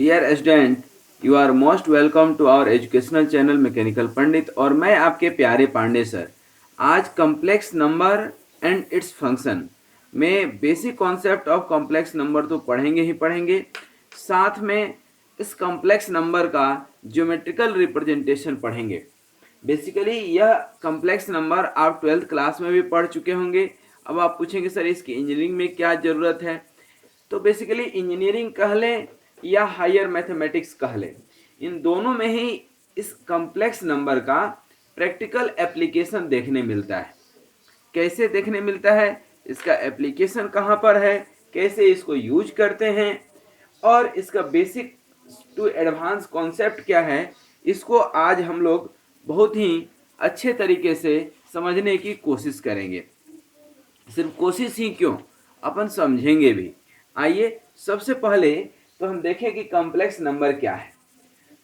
Dear student, you are most welcome to our educational channel mechanical Pandit. और मैं आपके प्यारे पांडे सर। आज complex number and its function में basic concept of complex number तो पढ़ेंगे ही पढ़ेंगे, साथ में इस कॉम्प्लेक्स नंबर का ज्योमेट्रिकल रिप्रेजेंटेशन पढ़ेंगे। बेसिकली यह कॉम्प्लेक्स नंबर आप 12th क्लास में भी पढ़ चुके होंगे। अब आप पूछेंगे सर इसकी इंजीनियरिंग में क्या ज़रूरत है। तो बेसिकली इंजीनियरिंग कह लें या हायर मैथमेटिक्स कह लें, इन दोनों में ही इस कॉम्प्लेक्स नंबर का प्रैक्टिकल एप्लीकेशन देखने मिलता है। कैसे देखने मिलता है, इसका एप्लीकेशन कहाँ पर है, कैसे इसको यूज करते हैं और इसका बेसिक टू एडवांस कॉन्सेप्ट क्या है, इसको आज हम लोग बहुत ही अच्छे तरीके से समझने की कोशिश करेंगे। सिर्फ कोशिश ही क्यों, अपन समझेंगे भी। आइए सबसे पहले तो हम देखें कि कॉम्प्लेक्स नंबर क्या है।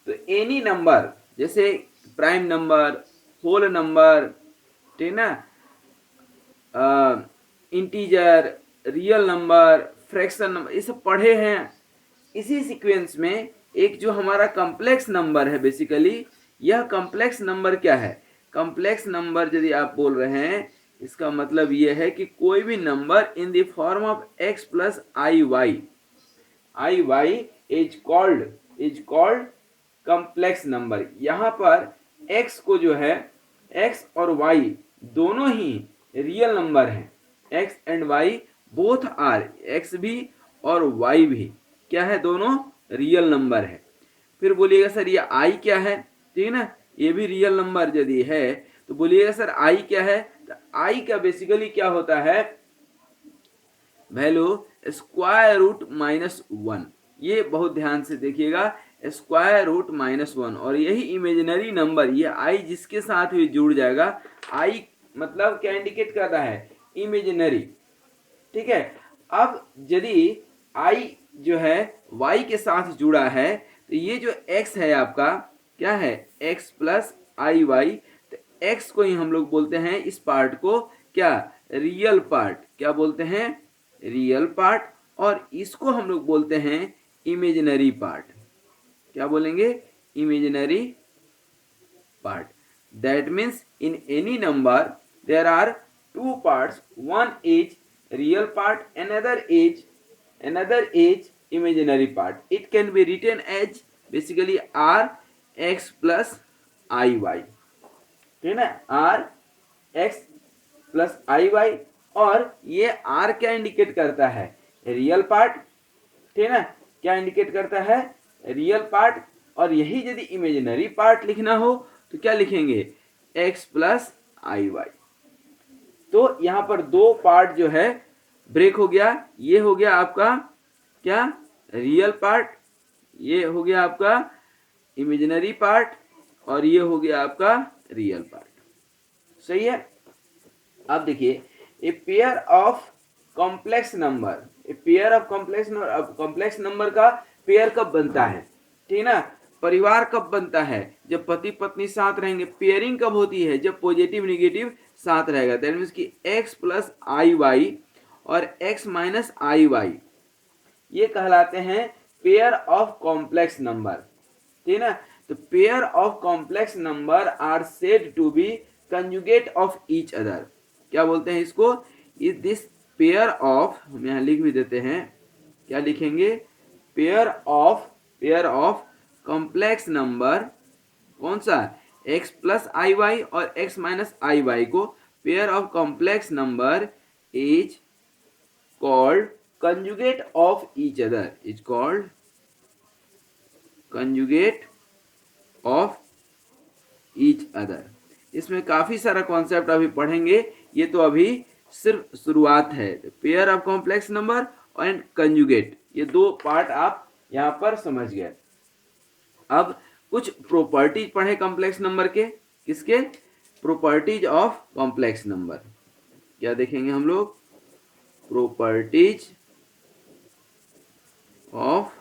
तो एनी नंबर जैसे प्राइम नंबर, होल नंबर, ठीक ना, integer, real number, fraction number, ये सब पढ़े हैं। इसी सीक्वेंस में एक जो हमारा कॉम्प्लेक्स नंबर है, बेसिकली यह कॉम्प्लेक्स नंबर क्या है। कॉम्प्लेक्स नंबर यदि आप बोल रहे हैं, इसका मतलब यह है कि कोई भी number in the form of x plus I Y, I Y is called complex number. यहाँ पर x को जो है, x और y दोनों ही रियल नंबर हैं। x and y both are, x भी और y भी क्या है, दोनों रियल नंबर है। फिर बोलिएगा सर ये i क्या है, ठीक है ना, ये भी रियल नंबर यदि है तो बोलिएगा सर i क्या है। तो i का बेसिकली क्या होता है, value square root minus one. ये बहुत ध्यान से देखिएगा, स्क्वायर रूट माइनस वन। और यही इमेजिनरी नंबर, ये आई जिसके साथ भी जुड़ जाएगा, आई मतलब क्या इंडिकेट कर रहा है, इमेजिनरी। ठीक है। अब यदि आई जो है वाई के साथ जुड़ा है, तो ये जो एक्स है आपका क्या है, एक्स प्लस आई वाई। तो एक्स को ही हम लोग बोलते हैं, इस पार्ट को क्या, रियल पार्ट। क्या बोलते हैं, रियल पार्ट। और इसको हम लोग बोलते हैं इमेजिनरी पार्ट। क्या बोलेंगे, imaginary part. That means in any number there are two parts, one is real part, another is imaginary part. It can be written as basically r x plus i y, ठीक है ना, r x plus i y। और ये r क्या indicate करता है, real part, ठीक है ना, क्या इंडिकेट करता है, रियल पार्ट। और यही यदि इमेजिनरी पार्ट लिखना हो तो क्या लिखेंगे, x प्लस आई वाई। तो यहां पर दो पार्ट जो है ब्रेक हो गया। ये हो गया आपका क्या, रियल पार्ट, ये हो गया आपका इमेजिनरी पार्ट, और ये हो गया आपका रियल पार्ट। सही है। अब देखिए, a pair of complex number, a pair of complex number. अब कॉम्प्लेक्स नंबर का पेयर कब बनता है, ठीक है ना, परिवार कब बनता है, जब पति पत्नी साथ रहेंगे। पेयरिंग कब होती है, जब पॉजिटिव निगेटिव साथ रहेगा। दैट मीन्स कि x प्लस आई वाई और x माइनस आई वाई, ये कहलाते हैं पेयर ऑफ कॉम्प्लेक्स नंबर, ठीक है ना। तो pair of complex number are said to be conjugate of each other. क्या बोलते हैं इसको, इज दिस पेयर ऑफ, हम यहाँ लिख भी देते हैं, क्या लिखेंगे, पेयर ऑफ कॉम्प्लेक्स नंबर, कौन सा, x प्लस आई वाई और x माइनस आई वाई को pair of complex number is called conjugate of each other, is called conjugate of each other. इसमें काफी सारा कॉन्सेप्ट अभी पढ़ेंगे, ये तो अभी सिर्फ शुरुआत है। Pair of complex number and conjugate, ये दो पार्ट आप यहां पर समझ गए। अब कुछ प्रॉपर्टीज पढ़े कॉम्प्लेक्स नंबर के, किसके, प्रॉपर्टीज ऑफ कॉम्प्लेक्स नंबर। क्या देखेंगे हम लोग, प्रॉपर्टीज ऑफ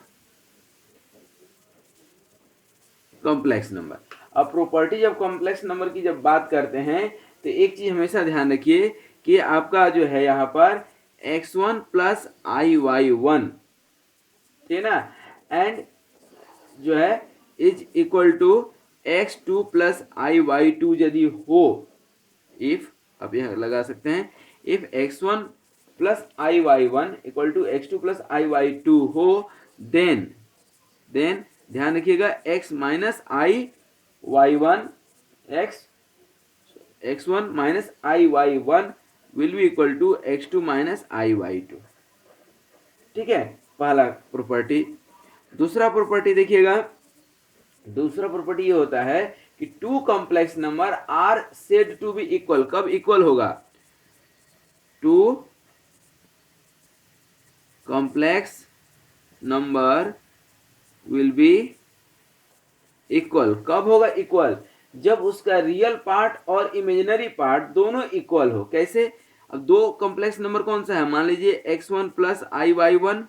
कॉम्प्लेक्स नंबर। अब प्रॉपर्टीज ऑफ कॉम्प्लेक्स नंबर की जब बात करते हैं तो एक चीज हमेशा ध्यान रखिए कि आपका जो है यहाँ पर x1 प्लस आई वाई वन, ठीक है ना, एंड जो है is equal to x2 plus I Y two यदि हो, इफ, अब यह लगा सकते हैं, if x1 plus I Y one equal to x2 plus I Y two हो, देन ध्यान रखिएगा x minus I Y one, x1 minus I Y one will be equal to x2 minus I Y two. ठीक है, पहला property. दूसरा property देखिएगा, दूसरा property ये होता है कि two complex number are said to be equal. कब इक्वल होगा? Two complex number will be equal. कब होगा इक्वल? जब उसका रियल पार्ट और इमेजिनरी पार्ट दोनों इक्वल हो। कैसे? अब दो कॉम्प्लेक्स नंबर कौन सा है? मान लीजिए x1 plus I Y one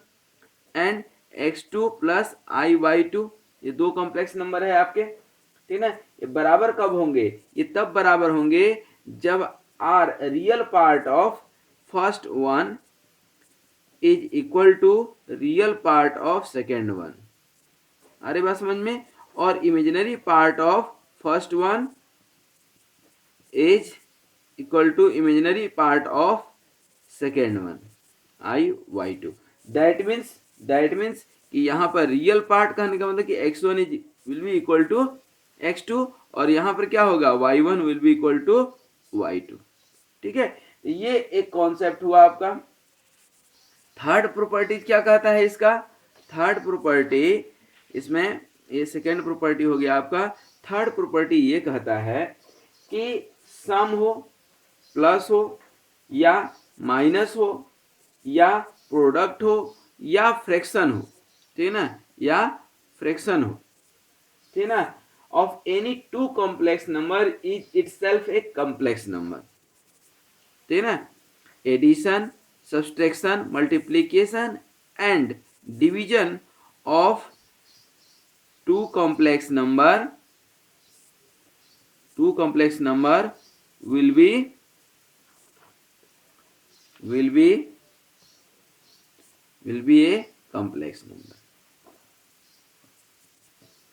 and x2 plus I Y two, ये दो कॉम्प्लेक्स नंबर है आपके, ठीक है। ये बराबर कब होंगे? ये तब बराबर होंगे जब are real part of first one is equal to real part of second one. अरे बात समझ में? और imaginary part of first one is equal to imaginary part of second one, I Y two. That means कि यहाँ पर real part कहने का मतलब कि x1 is will be equal to x2 और यहाँ पर क्या होगा? y1 will be equal to y2। ठीक है, ये एक कॉन्सेप्ट हुआ आपका। थर्ड प्रॉपर्टी क्या कहता है इसका? थर्ड प्रॉपर्टी इसमें, ये सेकेंड प्रॉपर्टी हो गया आपका। थर्ड प्रॉपर्टी ये कहता है कि सम हो, प्लस हो या माइनस हो या प्रोडक्ट हो या फ्रैक्शन हो, ठीक है ना, या फ्रैक्शन हो, ठीक है ना, of any two complex number is itself a complex number, ठीक है ना। Addition, subtraction, multiplication and division of two complex number will be a complex number।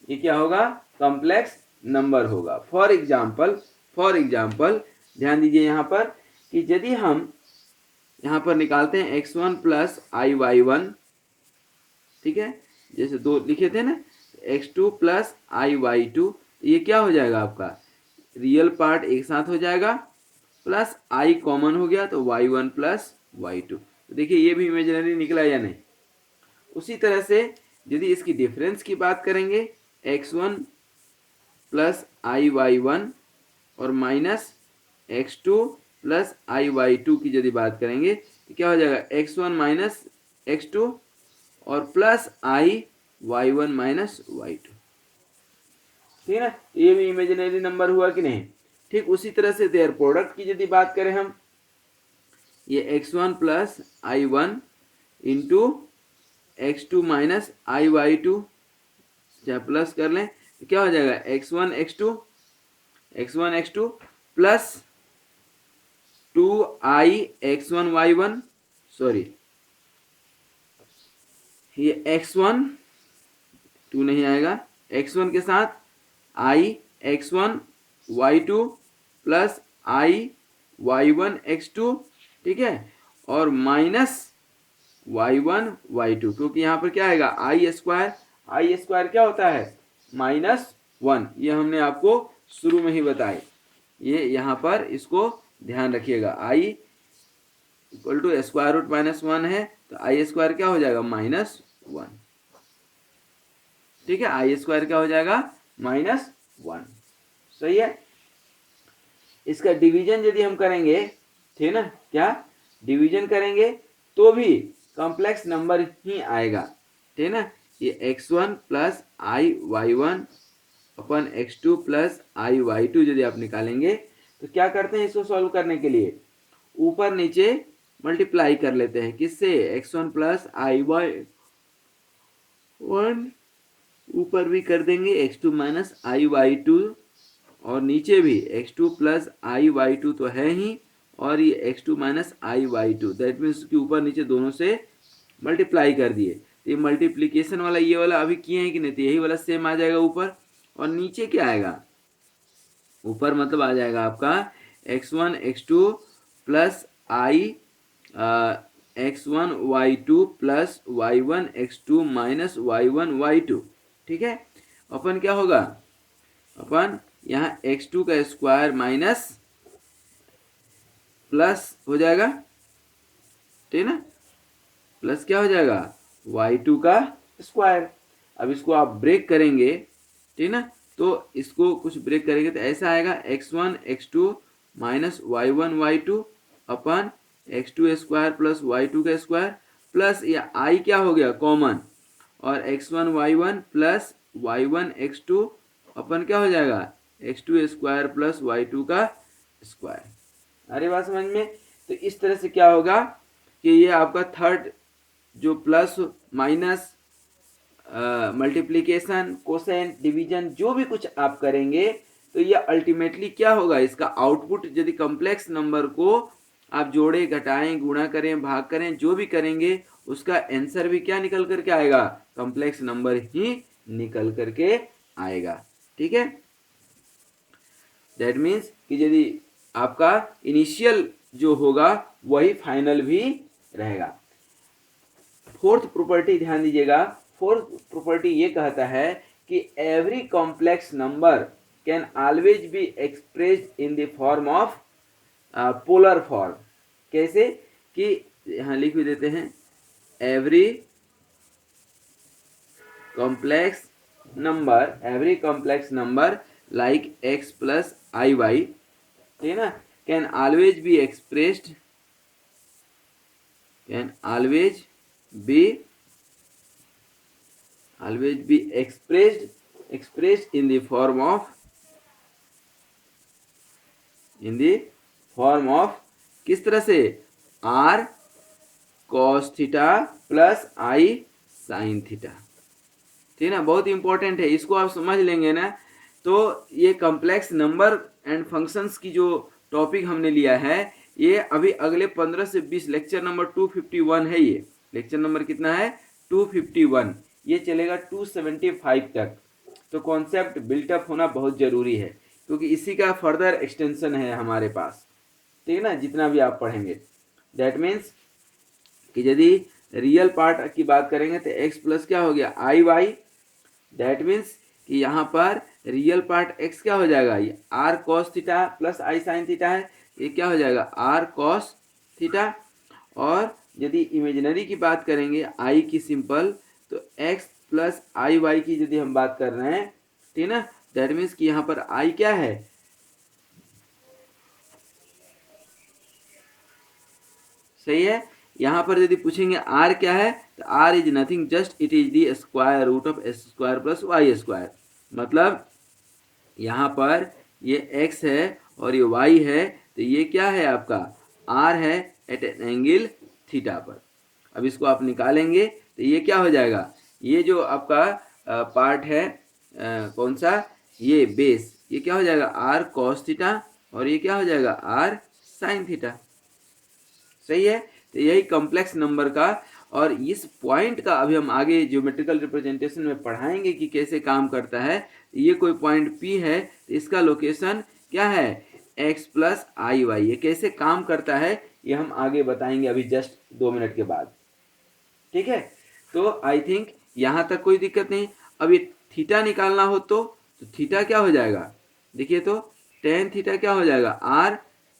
ये क्या होगा? कॉम्प्लेक्स नंबर होगा। फॉर एग्जाम्पल ध्यान दीजिए यहाँ पर कि यदि हम यहाँ पर निकालते हैं x1 प्लस आई वाई वन, ठीक है, जैसे दो लिखे थे ना, x2 प्लस आई वाई टू, ये क्या हो जाएगा आपका? रियल पार्ट एक साथ हो जाएगा, प्लस i कॉमन हो गया तो y1 प्लस वाई टू। तो देखिए ये भी इमेजिनरी निकला या नहीं। उसी तरह से यदि इसकी डिफरेंस की बात करेंगे, x1 प्लस आई वाई वन और माइनस x2 प्लस आई वाई टू की यदि बात करेंगे तो क्या हो जाएगा? x1 माइनस x2 और प्लस आई Y one minus Y two, ठीक है ना। ये भी इमेजिनरी नंबर हुआ कि नहीं? ठीक उसी तरह से देयर प्रोडक्ट की यदि बात करें हम, ये x1 plus I one into x2 minus I Y two, चाहे प्लस कर लें तो क्या हो जाएगा? x1 x2 plus 2i x1 y1, sorry ये x1 2 नहीं आएगा, x1 के साथ i x1 y2 plus i y1 x2, ठीक है, और माइनस y1 y2, क्योंकि यहाँ पर क्या आएगा? आई स्क्वायर क्या होता है? -1। ये हमने आपको शुरू में ही बताया। ये यहाँ पर इसको ध्यान रखिएगा, i equal to square root -1 है तो आई स्क्वायर क्या हो जाएगा? -1। ठीक है, आई स्क्वायर क्या हो जाएगा? -1। सही है। इसका डिवीजन यदि हम करेंगे, ठीक है ना, क्या डिवीजन करेंगे तो भी कॉम्प्लेक्स नंबर ही आएगा, ठीक है ना। ये x1 प्लस आई वाई वन अपन x2 प्लस आई वाई टू यदि आप निकालेंगे तो क्या करते हैं? इसको सॉल्व करने के लिए ऊपर नीचे मल्टीप्लाई कर लेते हैं। किससे? x1 प्लस आई वाई वन ऊपर भी कर देंगे, x2 minus I Y to, और नीचे भी x2 plus I Y to तो है ही, और ये x2 minus I Y two, that means कि ऊपर नीचे दोनों से मल्टीप्लाई कर दिए तो ये मल्टीप्लीकेशन वाला ये वाला अभी किए हैं कि नहीं, तो यही वाला सेम आ जाएगा ऊपर। और नीचे क्या आएगा, ऊपर मतलब आ जाएगा आपका x1 x2 प्लस आई x1 y2 plus y1 x2 minus y1 y2। ठीक है, अपन क्या होगा, अपन यहाँ x2 का स्क्वायर माइनस प्लस हो जाएगा, ठीक है ना, प्लस क्या हो जाएगा y2 का स्क्वायर। अब इसको आप ब्रेक करेंगे, ठीक ना, तो इसको कुछ ब्रेक करेंगे तो ऐसा आएगा x1 x2 minus y1 y2 अपन x2 स्क्वायर प्लस y2 का स्क्वायर प्लस ये i क्या हो गया कॉमन, और x1 y1 plus y1 x2 अपन क्या हो जाएगा x2 स्क्वायर प्लस y2 का स्क्वायर। अरे बात समझ में। तो इस तरह से क्या होगा कि ये आपका थर्ड जो plus minus multiplication quotient division जो भी कुछ आप करेंगे तो ये अल्टीमेटली क्या होगा, इसका आउटपुट यदि कॉम्प्लेक्स नंबर को आप जोड़े घटाएं गुणा करें भाग करें जो भी करेंगे उसका आंसर भी क्या निकल करके आएगा, कॉम्प्लेक्स नंबर ही निकल करके आएगा। ठीक है, दैट मीन्स कि यदि आपका इनिशियल जो होगा वही फाइनल भी रहेगा। फोर्थ प्रॉपर्टी ध्यान दीजिएगा, फोर्थ प्रॉपर्टी ये कहता है कि every complex number can always be expressed in the form of polar form. कैसे कि यहाँ लिख भी देते हैं, every complex number like x plus आई वाई, ठीक है ना, can always be expressed expressed in the form of किस तरह से, r cos theta plus i sin theta. ठीक है ना, बहुत इंपॉर्टेंट है, इसको आप समझ लेंगे ना तो ये कॉम्प्लेक्स नंबर एंड फंक्शंस की जो टॉपिक हमने लिया है ये अभी अगले 15 से 20 लेक्चर नंबर 251 है, ये लेक्चर नंबर कितना है 251, ये चलेगा 275 तक। तो कॉन्सेप्ट बिल्टअप होना बहुत ज़रूरी है क्योंकि इसी का फर्दर एक्सटेंशन है हमारे पास। ठीक है ना, जितना भी आप पढ़ेंगे दैट मीन्स कि यदि रियल पार्ट की बात करेंगे तो x प्लस क्या हो गया आई वाई, दैट मीन्स कि यहाँ पर रियल पार्ट x क्या हो जाएगा, ये r cos theta plus i sin theta है, ये क्या हो जाएगा r cos थीटा। और यदि इमेजिनरी की बात करेंगे i की सिंपल तो x प्लस आई वाई की यदि हम बात कर रहे हैं, ठीक है ना, दैट मीन्स कि यहाँ पर i क्या है, सही है। यहाँ पर यदि पूछेंगे r क्या है तो r is nothing just it is the square root of S square plus Y square. मतलब यहाँ पर ये x है और ये y है तो ये क्या है आपका r है एट एन एंगल थीटा पर। अब इसको आप निकालेंगे तो ये क्या हो जाएगा, ये जो आपका पार्ट है कौन सा, ये बेस, ये क्या हो जाएगा r cos थीटा और ये क्या हो जाएगा r sin थीटा। सही है, तो यही कॉम्प्लेक्स नंबर का, और इस पॉइंट का अभी हम आगे ज्योमेट्रिकल रिप्रेजेंटेशन में पढ़ाएंगे कि कैसे काम करता है। ये कोई पॉइंट P है तो इसका लोकेशन क्या है x प्लस आई वाई, ये कैसे काम करता है ये हम आगे बताएंगे अभी जस्ट 2 मिनट के बाद। ठीक है, तो आई थिंक यहाँ तक कोई दिक्कत नहीं। अब ये थीटा निकालना हो तो थीटा क्या हो जाएगा, देखिए तो टेन थीटा क्या हो जाएगा r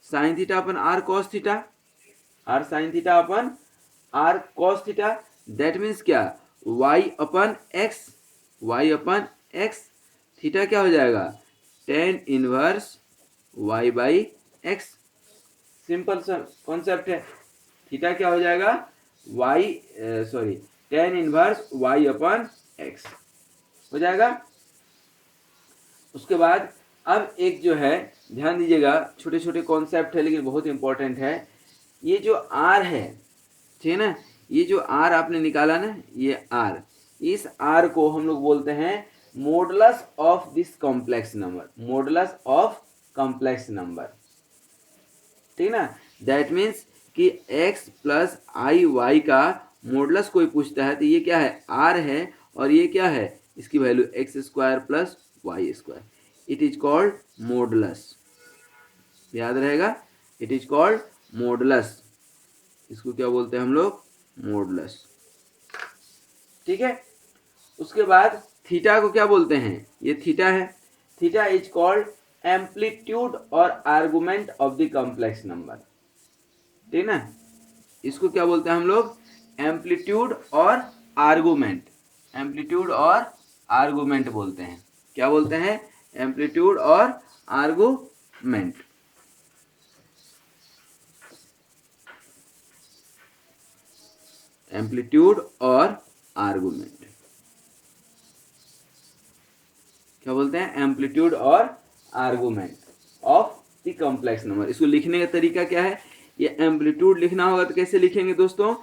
sine theta upon r cos theta, r sine theta upon r cos theta, that means क्या y अपन x, थीटा क्या हो जाएगा tan inverse y by x. Simple सा कॉन्सेप्ट है, थीटा क्या हो जाएगा टेन इनवर्स y अपन एक्स हो जाएगा। उसके बाद अब एक जो है ध्यान दीजिएगा, छोटे छोटे कॉन्सेप्ट है लेकिन बहुत इंपॉर्टेंट है, ये जो r है, ठीक है ना, ये जो r आपने निकाला ना, ये r, इस r को हम लोग बोलते हैं modulus of this complex number, modulus of complex number. ठीक है ना, दैट मीन्स कि x प्लस आई वाई का मॉडुलस कोई पूछता है तो ये क्या है, आर है, और ये क्या है, इसकी value X square plus Y square, it is called modulus. याद रहेगा, इट इज कॉल्ड मॉडुलस। इसको क्या बोलते हैं हम लोग, मॉडुलस। ठीक है। उसके बाद थीटा को क्या बोलते हैं, ये थीटा है। थीटा इज कॉल्ड एम्पलीट्यूड और argument of the complex number. ठीक ना, इसको क्या बोलते हैं हम लोग, एम्पलीट्यूड और आर्गुमेंट। एम्पलीट्यूड और आर्गुमेंट बोलते हैं। क्या बोलते हैं, एम्पलीट्यूड और आर्गुमेंट। एम्पलीट्यूड और आर्गुमेंट क्या बोलते हैं, एम्पलीट्यूड और argument of the complex number. इसको लिखने का तरीका क्या है, ये एम्पलीट्यूड लिखना होगा तो कैसे लिखेंगे दोस्तों,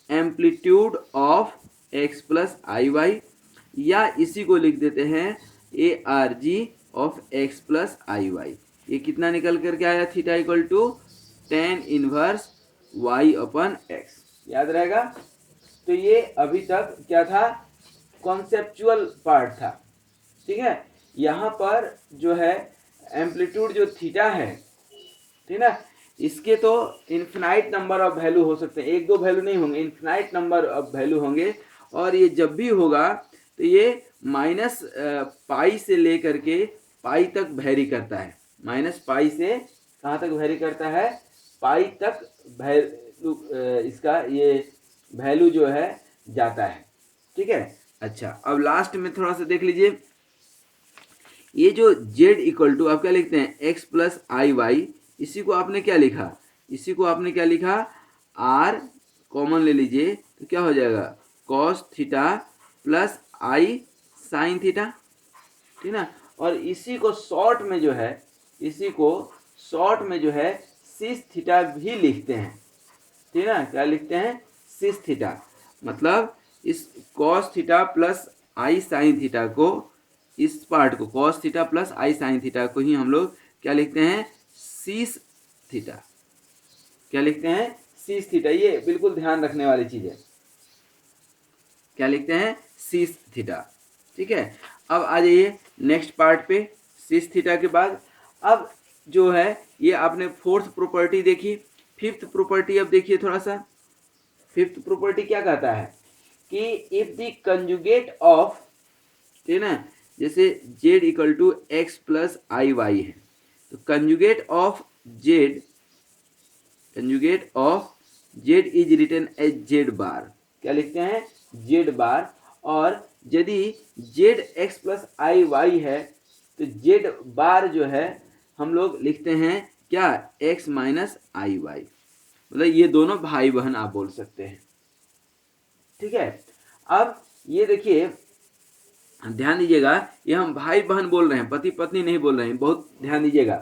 amplitude of x plus I y, या इसी को लिख देते हैं A R G of x plus I y. ये कितना निकल करके आया, theta equal to tan inverse y upon x. याद रहेगा। तो ये अभी तक क्या था, कॉन्सेप्चुअल पार्ट था। ठीक है। यहाँ पर जो है एम्पलीट्यूड जो थीटा है, ठीक ना, इसके तो इन्फिनाइट नंबर ऑफ वैल्यू हो सकते हैं, एक दो वैल्यू नहीं होंगे, इन्फिनाइट नंबर ऑफ वैल्यू होंगे। और ये जब भी होगा तो ये माइनस पाई से लेकर के पाई तक वैरी करता है। माइनस पाई से कहाँ तक वैरी करता है, पाई तक वैल्यू, इसका ये वैल्यू जो है जाता है। ठीक है। अच्छा, अब लास्ट में थोड़ा सा देख लीजिए, ये जो z इक्वल टू आप क्या लिखते हैं, x प्लस आई वाई, इसी को आपने क्या लिखा, इसी को आपने क्या लिखा, r कॉमन ले लीजिए तो क्या हो जाएगा, cos थीटा प्लस आई साइन थीटा। ठीक ना, और इसी को शॉर्ट में जो है, इसी को शॉर्ट में जो है सिस थीटा भी लिखते हैं। ठीक ना, क्या लिखते हैं, सिस थीटा। मतलब इस cos थीटा प्लस आई साइन थीटा को, इस पार्ट को cos थीटा प्लस आई साइन थीटा को ही हम लोग क्या लिखते हैं, सीस थीटा। क्या लिखते हैं, सीस थीटा। ये बिल्कुल ध्यान रखने वाली चीज है, क्या लिखते हैं, सीस थीटा। ठीक है। अब आ जाइए नेक्स्ट पार्ट पे। सीस थीटा के बाद अब जो है ये आपने फोर्थ प्रॉपर्टी देखी, फिफ्थ प्रॉपर्टी अब देखिए थोड़ा सा। फिफ्थ प्रॉपर्टी क्या कहता है कि इफ द कंजुगेट ऑफ, ठीक है ना, जैसे z equal to x plus I y है, तो conjugate of z, conjugate of z is written as z bar. क्या लिखते हैं, z बार। और यदि z एक्स प्लस आई वाई है तो z बार जो है हम लोग लिखते हैं क्या, x माइनस आई वाई। मतलब ये दोनों भाई बहन आप बोल सकते हैं। ठीक है। अब ये देखिए, ध्यान दीजिएगा, ये हम भाई बहन बोल रहे हैं, पति पत्नी नहीं बोल रहे हैं, बहुत ध्यान दीजिएगा,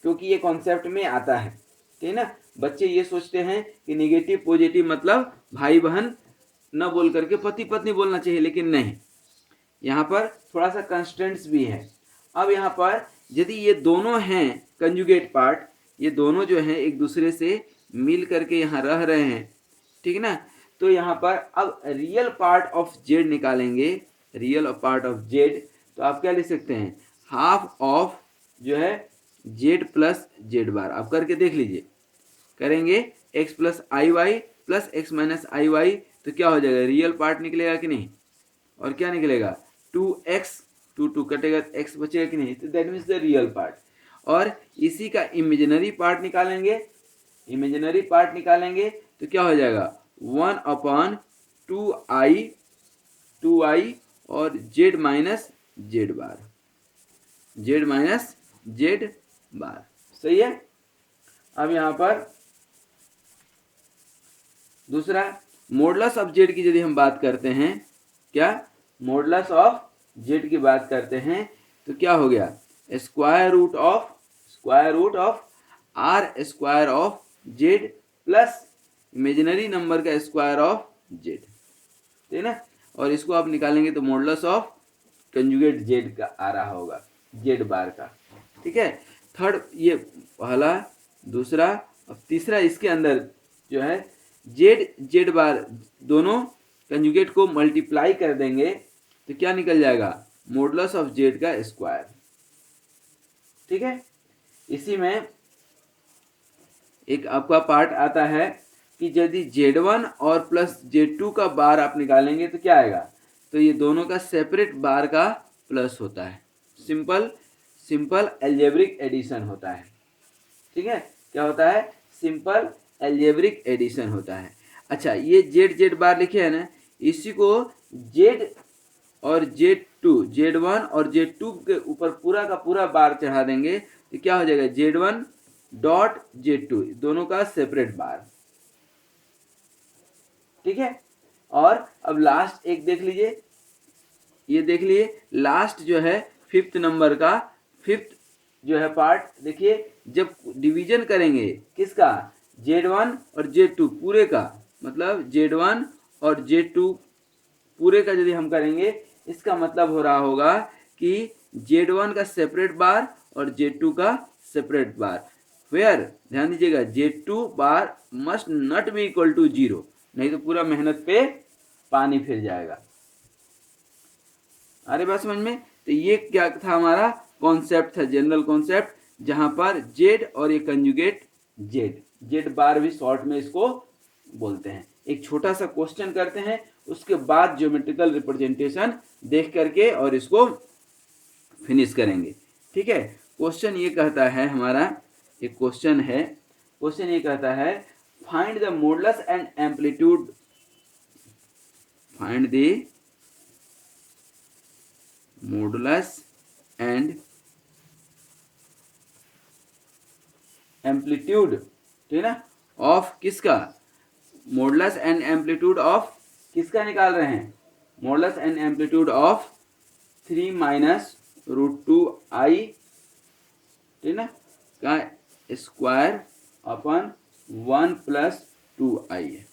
क्योंकि ये कॉन्सेप्ट में आता है। ठीक है ना, बच्चे ये सोचते हैं कि निगेटिव पॉजिटिव मतलब भाई बहन न बोल करके पति पत्नी बोलना चाहिए, लेकिन नहीं, यहाँ पर थोड़ा सा कंस्टेंट्स भी है। अब यहाँ पर यदि ये दोनों हैं कंजुगेट पार्ट, ये दोनों जो हैं एक दूसरे से मिल करके यहाँ रह रहे हैं, ठीक है ना, तो यहाँ पर अब रियल पार्ट ऑफ जेड निकालेंगे, रियल पार्ट ऑफ जेड, तो आप क्या लिख सकते हैं, हाफ ऑफ जो है जेड प्लस जेड बार। आप करके देख लीजिए, करेंगे x plus I Y plus x minus I Y, तो क्या हो जाएगा, रियल पार्ट निकलेगा कि नहीं, और क्या निकलेगा, 2x, 2 कटेगा तो x बचेगा कि नहीं, तो that means the real part. और इसी का इमेजिनरी पार्ट निकालेंगे, इमेजिनरी पार्ट निकालेंगे तो क्या हो जाएगा, 1/2i, 2i और z माइनस जेड बार, z माइनस जेड बार। सही है। अब यहाँ पर दूसरा मॉडुलस ऑफ जेड की यदि हम बात करते हैं, क्या, मॉडुलस ऑफ जेड की बात करते हैं तो क्या हो गया, square root of r square of z plus imaginary number का स्क्वायर ऑफ जेड। ठीक है ना, और इसको आप निकालेंगे तो मॉडुलस ऑफ कंजुगेट जेड का आ रहा होगा, जेड बार का। ठीक है। थर्ड ये पहला, दूसरा, अब तीसरा, इसके अंदर जो है जेड जेड बार दोनों कंजुगेट को मल्टीप्लाई कर देंगे तो क्या निकल जाएगा, मॉडुलस ऑफ जेड का स्क्वायर। ठीक है, इसी में एक आपका पार्ट आता है कि यदि Z1 और प्लस Z2 का बार आप निकालेंगे तो क्या आएगा, तो ये दोनों का सेपरेट बार का प्लस होता है। सिंपल सिंपल एल्जेब्रिक एडिशन होता है। ठीक है, क्या होता है, सिंपल एल्जेब्रिक एडिशन होता है। अच्छा, ये जेड जेड बार लिखे है ना, इसी को जेड और Z2 Z1 और Z2 के ऊपर पूरा का पूरा बार चढ़ा देंगे तो क्या हो जाएगा, Z1 डॉट Z2 दोनों का सेपरेट बार। ठीक है, और अब लास्ट एक देख लीजिए, ये देख लीजिए लास्ट जो है फिफ्थ नंबर का फिफ्थ जो है पार्ट, देखिए जब डिवीजन करेंगे किसका, Z1 और Z2 पूरे का, मतलब Z1 और Z2 पूरे का यदि हम करेंगे, इसका मतलब हो रहा होगा कि Z1 का सेपरेट बार और Z2 का सेपरेट बार। वेयर, ध्यान दीजिएगा, Z2 bar must not be equal to 0, नहीं तो पूरा मेहनत पे पानी फिर जाएगा। अरे बात समझ में, तो ये क्या था, हमारा कॉन्सेप्ट था, जनरल कॉन्सेप्ट, जहां पर जेड और ये कंजुगेट जेड, जेड बार भी शॉर्ट में इसको बोलते हैं। एक छोटा सा क्वेश्चन करते हैं, उसके बाद ज्योमेट्रिकल रिप्रेजेंटेशन देख करके और इसको फिनिश करेंगे। ठीक है, क्वेश्चन ये कहता है हमारा, एक क्वेश्चन है, क्वेश्चन ये कहता है find the modulus and amplitude, find the modulus and amplitude, ठीक है ना, ऑफ किसका, मॉडुलस एंड एम्पलीट्यूड ऑफ किसका निकाल रहे हैं, modulus and amplitude of 3 minus root 2 i, ठीक ना, का स्क्वायर अपन 1 प्लस 2 आई है।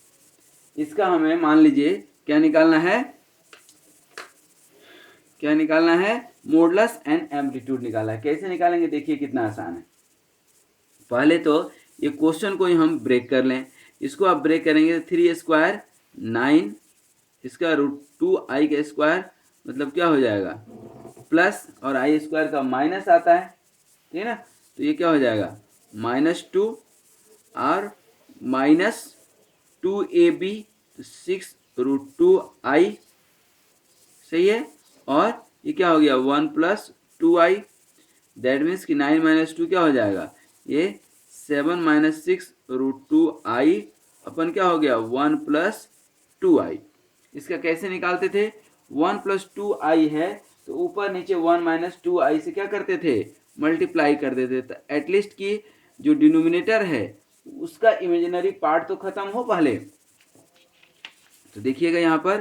इसका हमें मान लीजिए क्या निकालना है, क्या निकालना है, मॉडुलस एंड एम्पलीट्यूड निकालना है। कैसे निकालेंगे, देखिए कितना आसान है। पहले तो ये क्वेश्चन को ही हम ब्रेक कर लें, इसको आप ब्रेक करेंगे तो 3 स्क्वायर 9, इसका रूट 2 आई का स्क्वायर, मतलब क्या हो जाएगा, प्लस और आई स्क्वायर का माइनस आता है, ठीक है ना, तो ये क्या हो जाएगा, -2 और -2ab, तो 6 रूट 2 आई, सही है, और ये क्या हो गया 1 प्लस 2 आई, दैट मीन्स कि 9 माइनस 2 क्या हो जाएगा, ये 7 माइनस 6 रूट 2 आई अपन क्या हो गया 1 प्लस 2 आई। इसका कैसे निकालते थे, 1 प्लस 2 आई है तो ऊपर नीचे 1 माइनस 2 आई से क्या करते थे, मल्टीप्लाई कर देते, तो एटलीस्ट की जो डिनोमिनेटर है उसका इमेजिनरी पार्ट तो खत्म हो पहले। तो देखिएगा यहाँ पर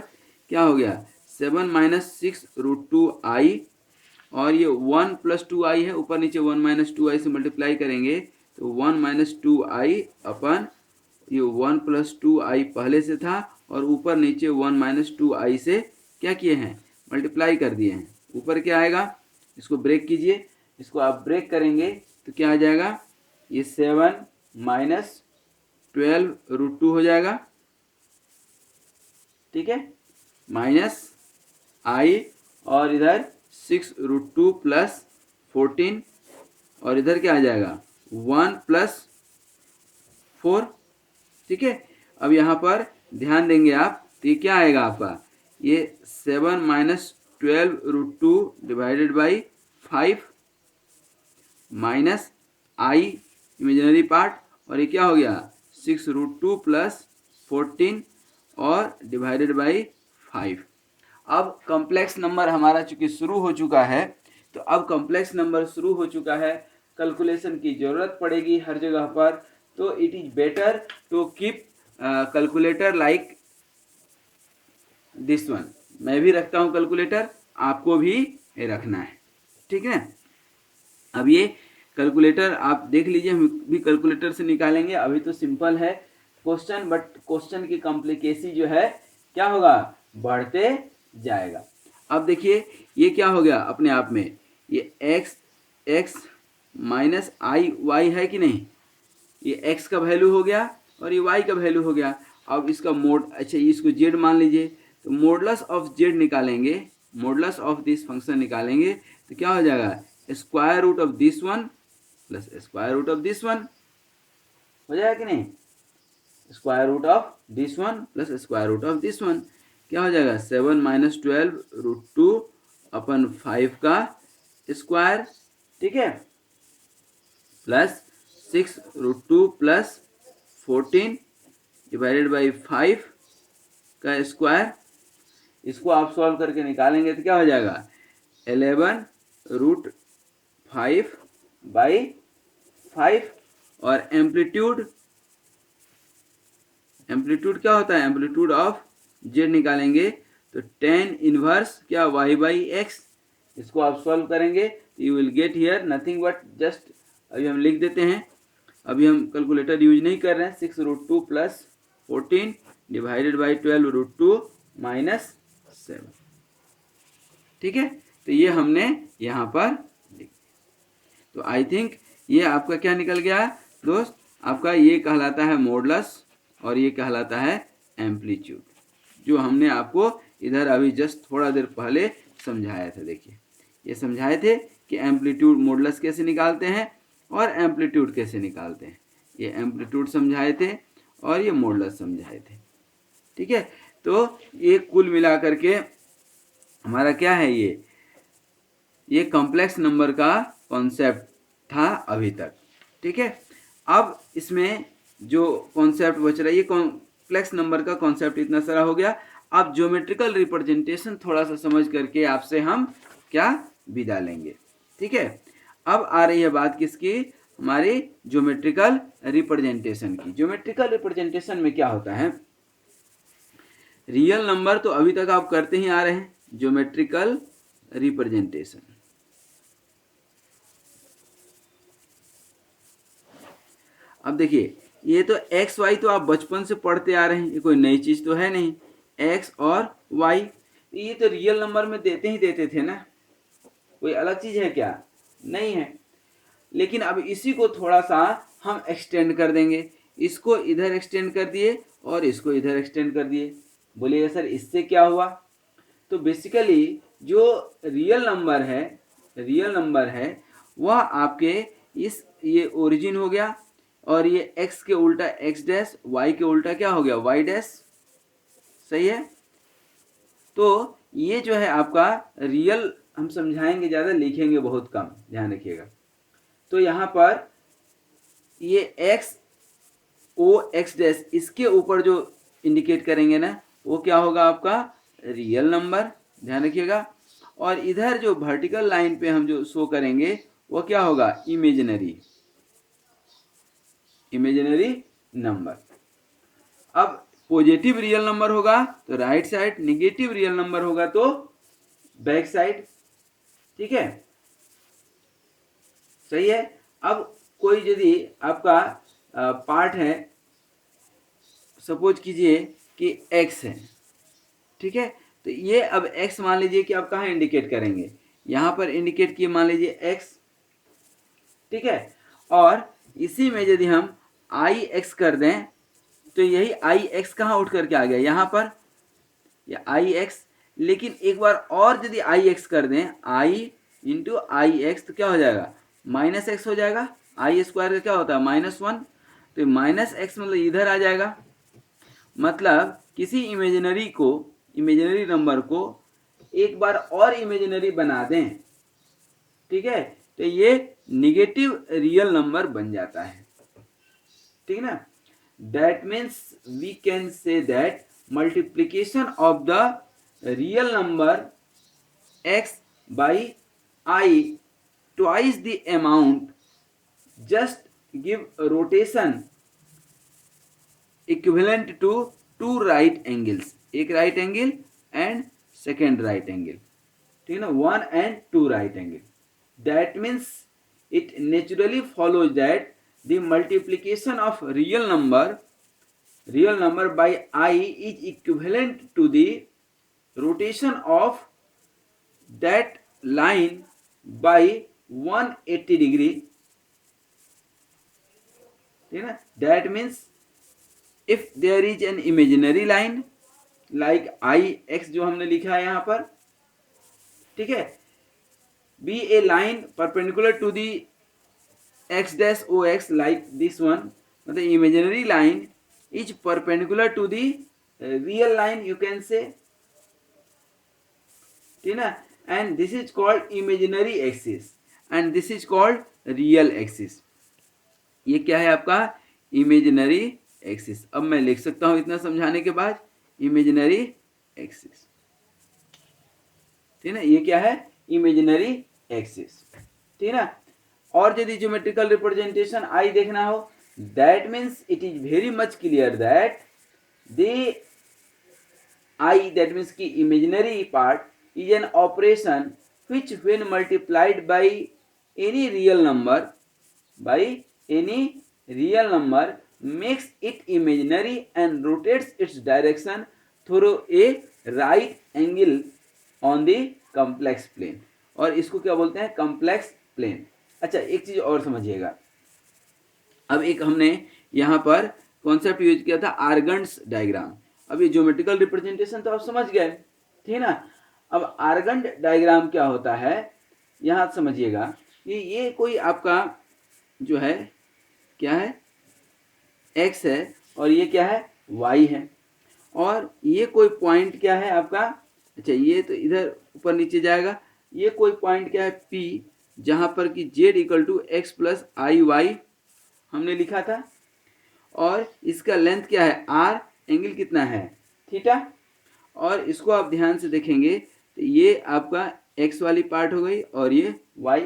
क्या हो गया, 7 माइनस 6 रूट 2 आई, और ये 1 प्लस 2 आई है, ऊपर नीचे 1 माइनस 2 आई से मल्टीप्लाई करेंगे तो 1 माइनस 2 आई अपन ये 1 प्लस 2 आई पहले से था, और ऊपर नीचे 1 माइनस 2 आई से क्या किए हैं, मल्टीप्लाई कर दिए हैं। ऊपर क्या आएगा, इसको ब्रेक कीजिए, इसको आप ब्रेक करेंगे तो क्या आ जाएगा, ये 7 माइनस 12 रूट 2 हो जाएगा, ठीक है, माइनस आई, और इधर 6 रूट 2 प्लस 14, और इधर क्या आ जाएगा 1 प्लस 4, ठीक है। अब यहाँ पर ध्यान देंगे आप तो ये क्या आएगा आपका, ये 7 minus 12 root 2 divided by 5 minus i imaginary part, और ये क्या हो गया 6 रूट 2 प्लस 14 और डिवाइडेड बाई 5। अब कॉम्प्लेक्स नंबर हमारा चूंकि शुरू हो चुका है, तो अब कॉम्प्लेक्स नंबर शुरू हो चुका है, कैलकुलेशन की ज़रूरत पड़ेगी हर जगह पर, तो it is better to keep calculator like this one. मैं भी रखता हूँ कैलकुलेटर, आपको भी रखना है, ठीक है। अब ये कैलकुलेटर आप देख लीजिए, हम भी कैलकुलेटर से निकालेंगे। अभी तो सिंपल है क्वेश्चन, बट क्वेश्चन की कॉम्प्लिकेसी जो है क्या होगा, बढ़ते जाएगा। अब देखिए ये क्या हो गया अपने आप में, ये x माइनस आई वाई है कि नहीं, ये x का वैल्यू हो गया और ये y का वैल्यू हो गया। अब इसका मोड, अच्छा इसको जेड मान लीजिए, तो मॉडुलस ऑफ जेड निकालेंगे, मॉडुलस ऑफ दिस फंक्शन निकालेंगे तो क्या हो जाएगा, square root of this one plus square root of this one, हो जाएगा कि नहीं, square root of this one plus square root of this one, क्या हो जाएगा 7 माइनस 12 √2 अपन 5 का स्क्वायर, ठीक है, प्लस 6 √2 प्लस 14 डिवाइडेड बाई 5 का स्क्वायर। इसको आप सॉल्व करके निकालेंगे तो क्या हो जाएगा 11 √5/5, और एम्पलीट्यूड, एम्पलीट्यूड क्या होता है, एम्पलीट्यूड ऑफ जेड निकालेंगे तो 10 इनवर्स क्या y/x, इसको आप सॉल्व करेंगे तो you will get here nothing but just, अभी हम लिख देते हैं, अभी हम कैलकुलेटर यूज नहीं कर रहे हैं, 6 √2 प्लस 14 डिवाइडेड बाई 12 √2 माइनस 7, ठीक है। तो ये हमने यहाँ पर लिख, तो आई थिंक ये आपका क्या निकल गया दोस्त, आपका ये कहलाता है मॉडुलस और ये कहलाता है एम्पलीट्यूड, जो हमने आपको इधर अभी जस्ट थोड़ा देर पहले समझाया था। देखिए ये समझाए थे कि एम्पलीट्यूड मॉडुलस कैसे निकालते हैं और एम्पलीट्यूड कैसे निकालते हैं, ये एम्पलीट्यूड समझाए थे और ये मॉडुलस समझाए थे, ठीक है। तो ये कुल मिला करके हमारा क्या है, ये कॉम्प्लेक्स नंबर का कॉन्सेप्ट था अभी तक, ठीक है। अब इसमें जो कॉन्सेप्ट बच रहा है, ये कॉम्प्लेक्स नंबर का कॉन्सेप्ट इतना सारा हो गया। अब ज्योमेट्रिकल रिप्रेजेंटेशन थोड़ा सा समझ करके आपसे हम क्या विदा लेंगे, ठीक है। अब आ रही है बात किसकी, हमारी ज्योमेट्रिकल रिप्रेजेंटेशन की। ज्योमेट्रिकल रिप्रेजेंटेशन में क्या होता है, रियल नंबर तो अभी तक आप करते ही आ रहे हैं, ज्योमेट्रिकल रिप्रेजेंटेशन, अब देखिए ये तो एक्स वाई तो आप बचपन से पढ़ते आ रहे हैं, ये कोई नई चीज तो है नहीं, एक्स और वाई ये तो रियल नंबर में देते ही देते थे ना, कोई अलग चीज है क्या, नहीं है। लेकिन अब इसी को थोड़ा सा हम एक्सटेंड कर देंगे, इसको इधर एक्सटेंड कर दिए और इसको इधर एक्सटेंड कर दिए, बोलिए सर इससे क्या हुआ, तो बेसिकली जो रियल नंबर है वह आपके इस, ये ओरिजिन हो गया और ये x के उल्टा x डैश, y के उल्टा क्या हो गया y डैश, सही है। तो ये जो है आपका रियल, हम समझाएंगे ज़्यादा, लिखेंगे बहुत कम, ध्यान रखिएगा। तो यहाँ पर ये x o x डैश, इसके ऊपर जो इंडिकेट करेंगे ना वो क्या होगा आपका रियल नंबर, ध्यान रखिएगा। और इधर जो वर्टिकल लाइन पे हम जो शो करेंगे वो क्या होगा इमेजिनरी नंबर। अब पॉजिटिव रियल नंबर होगा तो right side, negative real number होगा तो बैक साइड, ठीक है, सही है। अब कोई यदि आपका पार्ट है, सपोज कीजिए कि x है, ठीक है, तो ये अब x मान लीजिए कि आप कहाँ इंडिकेट करेंगे, यहाँ पर इंडिकेट किए मान लीजिए x, ठीक है। और इसी में यदि हम आई एक्स कर दें तो यही आई एक्स कहाँ उठ करके आ गया, यहाँ पर, या आई एक्स। लेकिन एक बार और यदि आई एक्स कर दें, आई इंटू आई एक्स, तो क्या हो जाएगा माइनस एक्स हो जाएगा, आई स्क्वायर का क्या होता है -1, तो माइनस एक्स मतलब इधर आ जाएगा। मतलब किसी इमेजिनरी नंबर को एक बार और इमेजिनरी बना दें, ठीक है, तो ये निगेटिव रियल नंबर बन जाता है, ठीक है ना। That means we can say that multiplication of the real number x by I twice the amount just give rotation equivalent to 2 right angles, एक right angle and second right angle, ठीक है ना, 1 and 2 right angle. That means it naturally follows that the multiplication of real number by I is equivalent to the rotation of that line by 180 degree, ठीक है ना। That means if there is an imaginary line like I X जो हमने लिखा है यहाँ पर, ठीक है, be a line perpendicular to the X dash O X like this one, मतलब imaginary line is perpendicular to the real line you can say, ठीक ना, and this is called imaginary axis and this is called real axis. ये क्या है आपका imaginary axis. अब मैं लिख सकता हूं इतना समझाने के बाद इमेजिनरी एक्सिस, ठीक ना, ये क्या है इमेजिनरी एक्सिस, ठीक ना। और यदि ज्योमेट्रिकल रिप्रेजेंटेशन आई देखना हो, that means it is very much clear that they I, that means की imaginary part is an operation which when multiplied by any real number makes it imaginary and rotates its direction through a right angle on the complex plane, और इसको क्या बोलते हैं complex plane। अच्छा एक चीज और समझिएगा, अब एक हमने यहाँ पर कॉन्सेप्ट यूज किया था आर्गन्स डायग्राम। अब ये ज्योमेट्रिकल रिप्रेजेंटेशन तो आप समझ गए, ठीक ना। अब आर्गन डायग्राम क्या होता है यहाँ समझिएगा कि ये कोई आपका जो है क्या है x है और ये क्या है y है, और ये कोई पॉइंट क्या है आपका, अच्छा ये तो इधर ऊपर नीचे जाएगा, ये कोई पॉइंट क्या है P, जहाँ पर कि z equal to x plus I y हमने लिखा था, और इसका लेंथ क्या है r, एंगल कितना है थीटा, और इसको आप ध्यान से देखेंगे तो ये आपका x वाली पार्ट हो गई और ये y,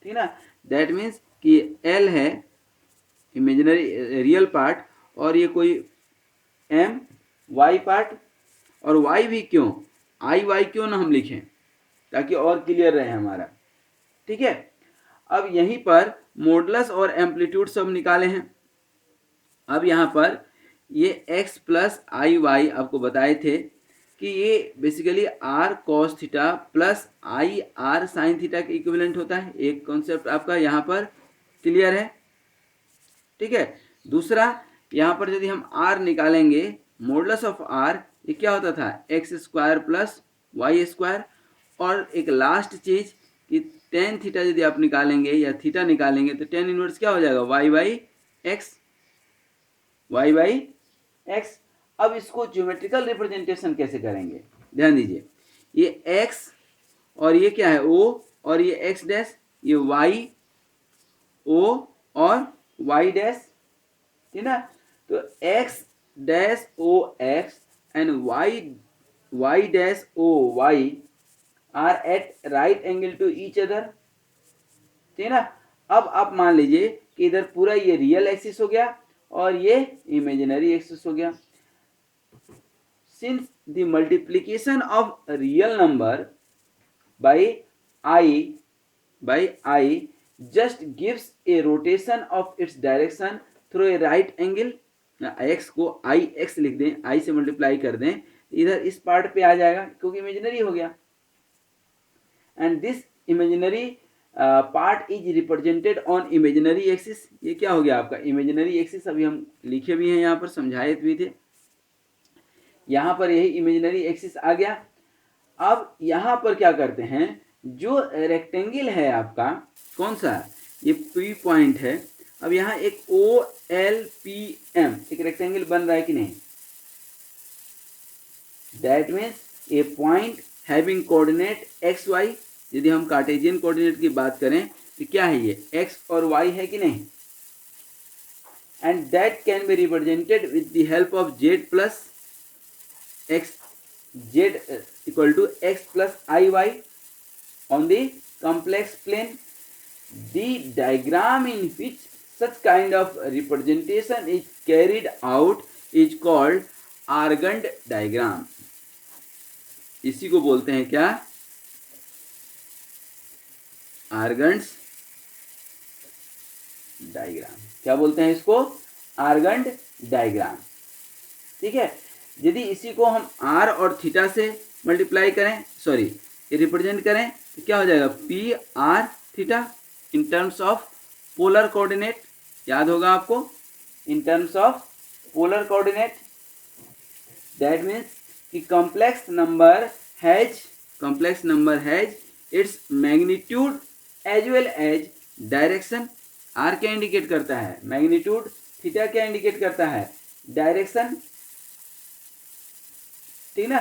ठीक ना। दैट मीन्स कि L है इमेजिनरी रियल पार्ट और ये कोई M y पार्ट, और y भी क्यों आई वाई क्यों ना हम लिखें ताकि और क्लियर रहे हमारा, ठीक है। अब यहीं पर मॉडुलस और एम्पलीट्यूड सब निकाले हैं। अब यहाँ पर ये x प्लस आई वाई आपको बताए थे कि ये basically r cos theta plus I r sine theta के इक्विवेलेंट होता है। एक कॉन्सेप्ट आपका यहाँ पर क्लियर है, ठीक है। दूसरा यहाँ पर यदि हम r निकालेंगे मॉडुलस ऑफ r, ये क्या होता था x square plus Y square, और एक लास्ट चीज कि टेन थीटा यदि आप निकालेंगे या थीटा निकालेंगे तो टेन इनवर्स क्या हो जाएगा y by x, y by x. अब इसको ज्योमेट्रिकल रिप्रेजेंटेशन कैसे करेंगे, ध्यान दीजिए, ये x और ये क्या है o और ये x डैश, ये y o और y डैश, ठीक ना। तो x dash o x and y dash o y are at right angle to each other, ठीक ना। अब आप मान लीजिए कि इधर पूरा ये रियल एक्सिस हो गया और ये इमेजिनरी एक्सिस हो गया। Since the multiplication of a real number by I just gives a rotation of its direction through a right angle, x को आई एक्स लिख दें, i से मल्टीप्लाई कर दें, इधर इस पार्ट पे आ जाएगा क्योंकि इमेजिनरी हो गया, and this imaginary part is represented on imaginary axis. ये क्या हो गया आपका इमेजिनरी एक्सिस, अभी हम लिखे भी हैं यहाँ पर समझाए भी थे, यहाँ पर यही इमेजिनरी एक्सिस आ गया। अब यहाँ पर क्या करते हैं, जो रेक्टेंगल है आपका कौन सा, ये P पॉइंट है, अब यहाँ एक OLPM एक रेक्टेंगल बन रहा है कि नहीं, that means a point having coordinate x y. यदि हम कार्टेशियन कोऑर्डिनेट की बात करें तो क्या है ये एक्स और वाई है कि नहीं, and that can be represented with the help of z plus x, z equal to x plus iy on the complex plane. The diagram in which such kind of representation is carried out is called Argand diagram. इसी को बोलते हैं क्या, organs diagram. क्या बोलते हैं इसको, आर्गन्ड diagram, ठीक है। यदि इसी को हम r और थीटा से मल्टीप्लाई करें, सॉरी रिप्रेजेंट करें तो क्या हो जाएगा P R theta in terms of polar coordinate, याद होगा आपको in terms of polar coordinate, that means कि complex number has its magnitude as well as direction। r क्या इंडिकेट करता है? मैग्नीट्यूड। थीटा क्या इंडिकेट करता है? डायरेक्शन। ठीक ना?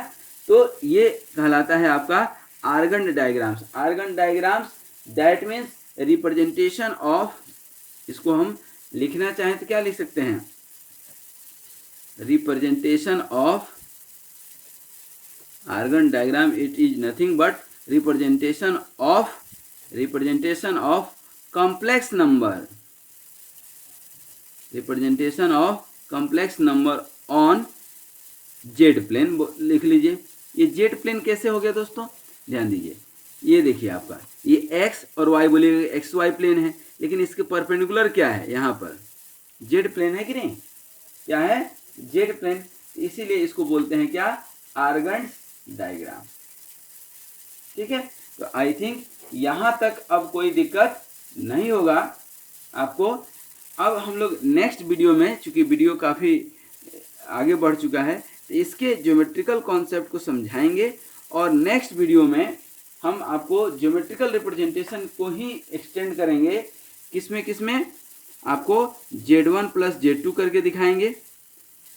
तो ये कहलाता है आपका Argand diagrams. Argand diagrams that means representation of, इसको हम लिखना चाहें तो क्या लिख सकते हैं? Representation of Argand diagram, it is nothing but representation of complex number, representation of complex number on z plane. लिख लीजिए। ये जेड प्लेन कैसे हो गया दोस्तों? ध्यान दीजिए, ये देखिए आपका ये एक्स और वाई, बोलिए एक्स वाई प्लेन है, लेकिन इसके परपेंडिकुलर क्या है? यहाँ पर जेड प्लेन है कि नहीं? क्या है? Z plane. इसीलिए इसको बोलते हैं क्या? Argand diagram. ठीक है, तो आई थिंक यहाँ तक अब कोई दिक्कत नहीं होगा आपको। अब हम लोग नेक्स्ट वीडियो में, चूंकि वीडियो काफ़ी आगे बढ़ चुका है, तो इसके ज्योमेट्रिकल कॉन्सेप्ट को समझाएंगे और नेक्स्ट वीडियो में हम आपको ज्योमेट्रिकल रिप्रेजेंटेशन को ही एक्सटेंड करेंगे। किसमें आपको Z1 प्लस Z2 करके दिखाएंगे,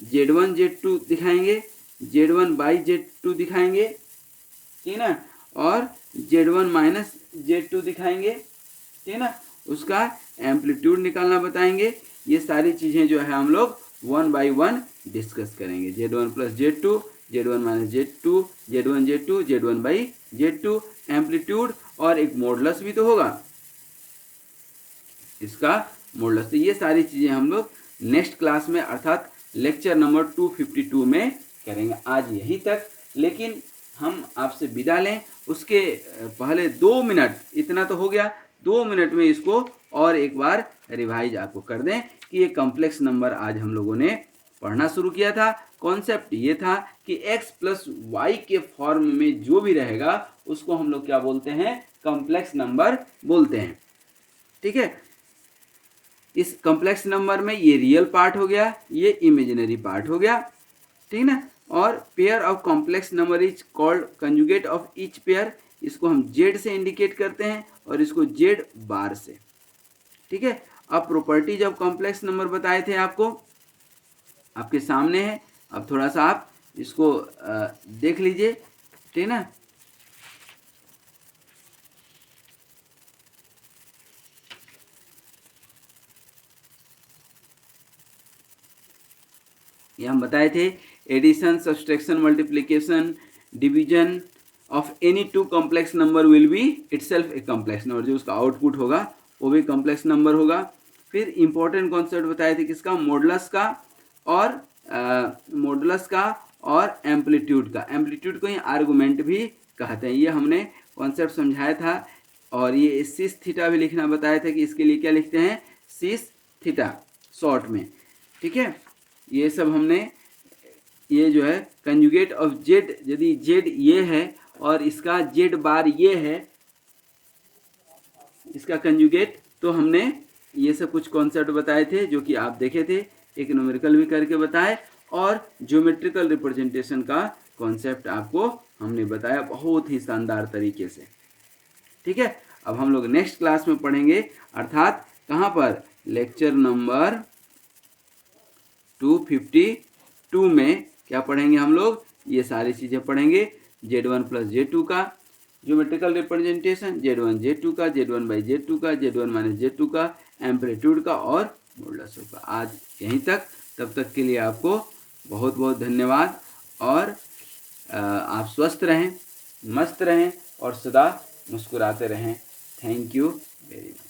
Z1 Z2 दिखाएंगे, Z1 बाई Z2 दिखाएंगे, ठीक ना, और Z1 माइनस Z2 दिखाएंगे, ठीक ना। उसका एम्पलीट्यूड निकालना बताएंगे। ये सारी चीज़ें जो है हम लोग 1 बाई 1 डिस्कस करेंगे। Z1 plus Z2, Z1 minus Z2, Z1 Z2, Z1 by Z2, amplitude और एक मॉडुलस भी तो होगा, इसका मॉडुलस। तो ये सारी चीज़ें हम लोग नेक्स्ट क्लास में अर्थात लेक्चर नंबर 252 में करेंगे। आज यहीं तक, लेकिन हम आपसे विदा लें उसके पहले 2 मिनट, इतना तो हो गया, 2 मिनट में इसको और एक बार रिवाइज आपको कर दें कि ये कॉम्प्लेक्स नंबर आज हम लोगों ने पढ़ना शुरू किया था। कॉन्सेप्ट ये था कि x प्लस वाई के फॉर्म में जो भी रहेगा उसको हम लोग क्या बोलते हैं? कॉम्प्लेक्स नंबर बोलते हैं। ठीक है, इस कॉम्प्लेक्स नंबर में ये रियल पार्ट हो गया, ये इमेजिनरी पार्ट हो गया, ठीक ना। और pair of complex number is called conjugate of each pair. इसको हम जेड से इंडिकेट करते हैं और इसको जेड बार से। ठीक है, अब प्रॉपर्टीज ऑफ कॉम्प्लेक्स नंबर बताए थे आपको, आपके सामने है। अब थोड़ा सा आप इसको देख लीजिए, ठीक ना। ये हम बताए थे, addition, subtraction, multiplication, division of any two complex number will be itself a complex number. जो उसका आउटपुट होगा वो भी कॉम्प्लेक्स नंबर होगा। फिर इंपॉर्टेंट कॉन्सेप्ट बताए थे किसका? मॉडुलस का और एम्पलीट्यूड का। एम्पलीट्यूड को ही आर्गुमेंट भी कहते हैं, ये हमने कॉन्सेप्ट समझाया था। और ये सिस थीटा भी लिखना बताया था कि इसके लिए क्या लिखते हैं? सिस थीटा शॉर्ट में। ठीक है, ये सब हमने, ये जो है कंजुगेट ऑफ जेड, यदि जेड ये है और इसका जेड बार ये है, इसका कंजुगेट, तो हमने ये सब कुछ कॉन्सेप्ट बताए थे जो कि आप देखे थे, एक न्यूमेरिकल भी करके बताए और ज्योमेट्रिकल रिप्रेजेंटेशन का कॉन्सेप्ट आपको हमने बताया बहुत ही शानदार तरीके से। ठीक है, अब हम लोग नेक्स्ट क्लास में पढ़ेंगे, अर्थात कहाँ पर? लेक्चर नंबर 252 में क्या पढ़ेंगे हम लोग? ये सारी चीज़ें पढ़ेंगे। Z1 प्लस Z2 का ज्योमेट्रिकल रिप्रेजेंटेशन, Z1 Z2 का, Z1 बाई Z2 का, Z1 माइनस Z2 का, एम्पलीट्यूड का और मॉडुलस का। आज यहीं तक, तब तक के लिए आपको बहुत बहुत धन्यवाद और आप स्वस्थ रहें, मस्त रहें और सदा मुस्कुराते रहें। Thank you very much.